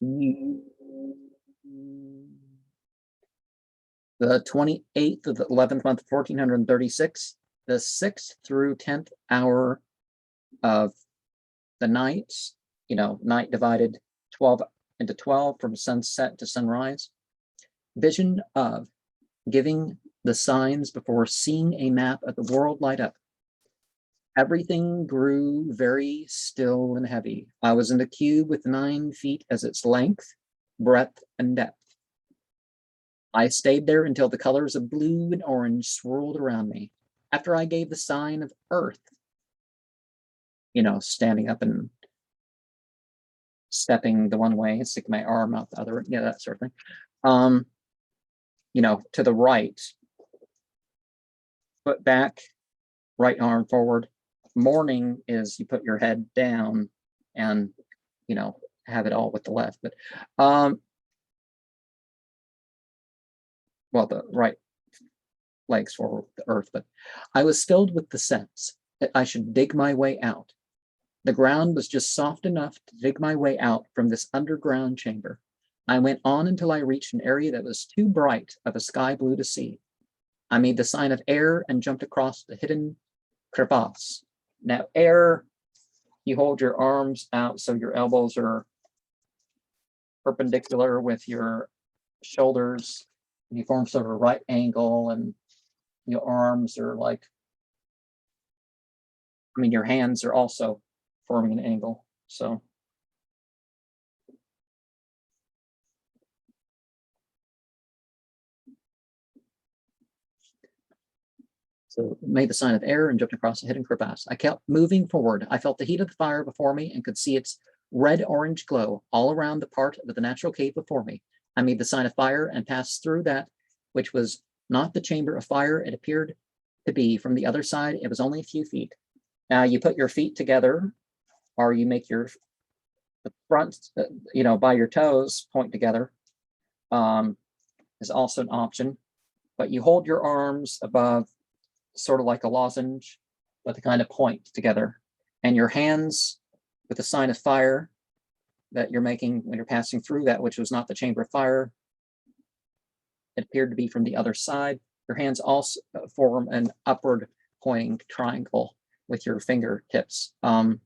The 28th of the 11th month, 1436, the 6th through 10th hour of the night, night divided 12 into 12 from sunset to sunrise. Vision of giving the signs before seeing a map of the world light up. Everything grew very still and heavy. I was in the cube with 9 feet as its length, breadth, and depth. I stayed there until the colors of blue and orange swirled around me. After I gave the sign of Earth, standing up and stepping the one way, sticking my arm out the other, that sort of thing. To the right, foot back, right arm forward. Morning is you put your head down and, have it all with the left. But, well, the right legs forward, the earth. But I was filled with the sense that I should dig my way out. The ground was just soft enough to dig my way out from this underground chamber. I went on until I reached an area that was too bright of a sky blue to see. I made the sign of air and jumped across the hidden crevasse. Now, air, you hold your arms out so your elbows are perpendicular with your shoulders. You form sort of a right angle, and your arms are your hands are also forming an angle. So made the sign of air and jumped across the hidden crevasse. I kept moving forward. I felt the heat of the fire before me and could see its red-orange glow all around the part of the natural cave before me. I made the sign of fire and passed through that which was not the chamber of fire it appeared to be. From the other side, it was only a few feet. Now you put your feet together, or you make the front, by your toes point together, is also an option. But you hold your arms above, sort of like a lozenge, but the kind of point together, and your hands with the sign of fire that you're making when you're passing through that which was not the chamber of fire. It appeared to be from the other side. Your hands also form an upward pointing triangle with your fingertips. It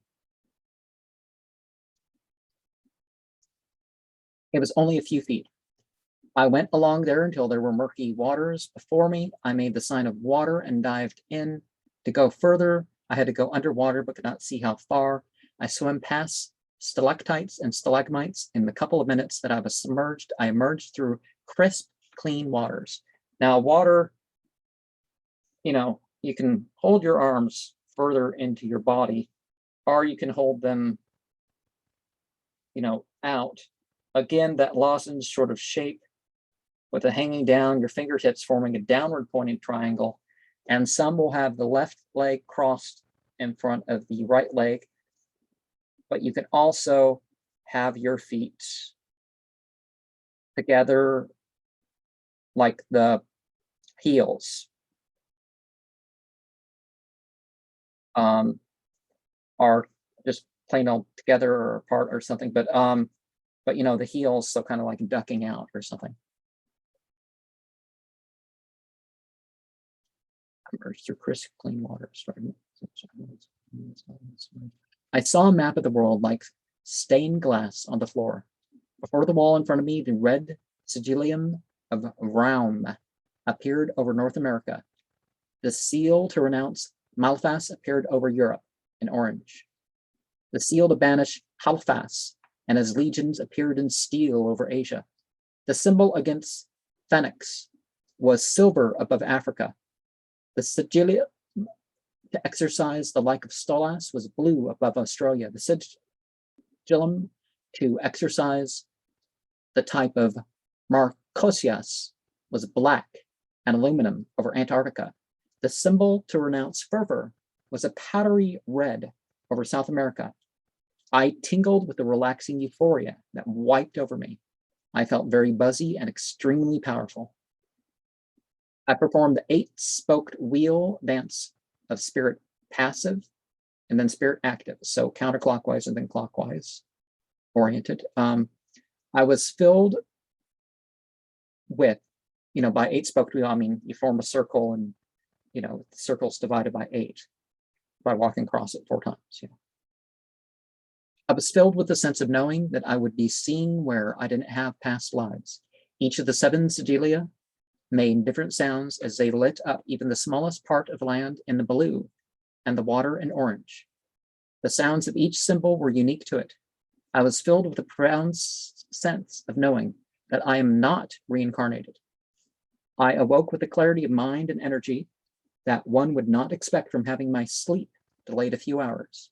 was only a few feet. I went along there until there were murky waters before me. I made the sign of water and dived in. To go further, I had to go underwater but could not see how far. I swam past stalactites and stalagmites. In the couple of minutes that I was submerged, I emerged through crisp, clean waters. Now, water, you can hold your arms further into your body, or you can hold them, out. Again, that lozenge sort of shape with the hanging down, your fingertips forming a downward pointing triangle, and some will have the left leg crossed in front of the right leg, but you can also have your feet together like the heels, are just plain old together or apart or something, but the heels, so kind of like ducking out or something. Emerged through crisp, clean water. I saw a map of the world like stained glass on the floor. Before the wall in front of me, the red sigillium of Raum appeared over North America. The seal to renounce Malphas appeared over Europe in orange. The seal to banish Halphas and his legions appeared in steel over Asia. The symbol against Phoenix was silver above Africa. The sigillium to exercise the like of Stolas was blue above Australia. The sigillum to exercise the type of Marcosias was black and aluminum over Antarctica. The symbol to renounce fervor was a powdery red over South America. I tingled with the relaxing euphoria that wiped over me. I felt very buzzy and extremely powerful. I performed the 8-spoked wheel dance of spirit passive and then spirit active, so counterclockwise and then clockwise oriented. I was filled with, by 8-spoked wheel, I mean, you form a circle and, the circle's divided by 8 by walking across it 4 times. I was filled with the sense of knowing that I would be seeing where I didn't have past lives. Each of the 7 sigilia made different sounds as they lit up even the smallest part of land in the blue and the water in orange. The sounds of each symbol were unique to it. I was filled with a profound sense of knowing that I am not reincarnated. I awoke with a clarity of mind and energy that one would not expect from having my sleep delayed a few hours.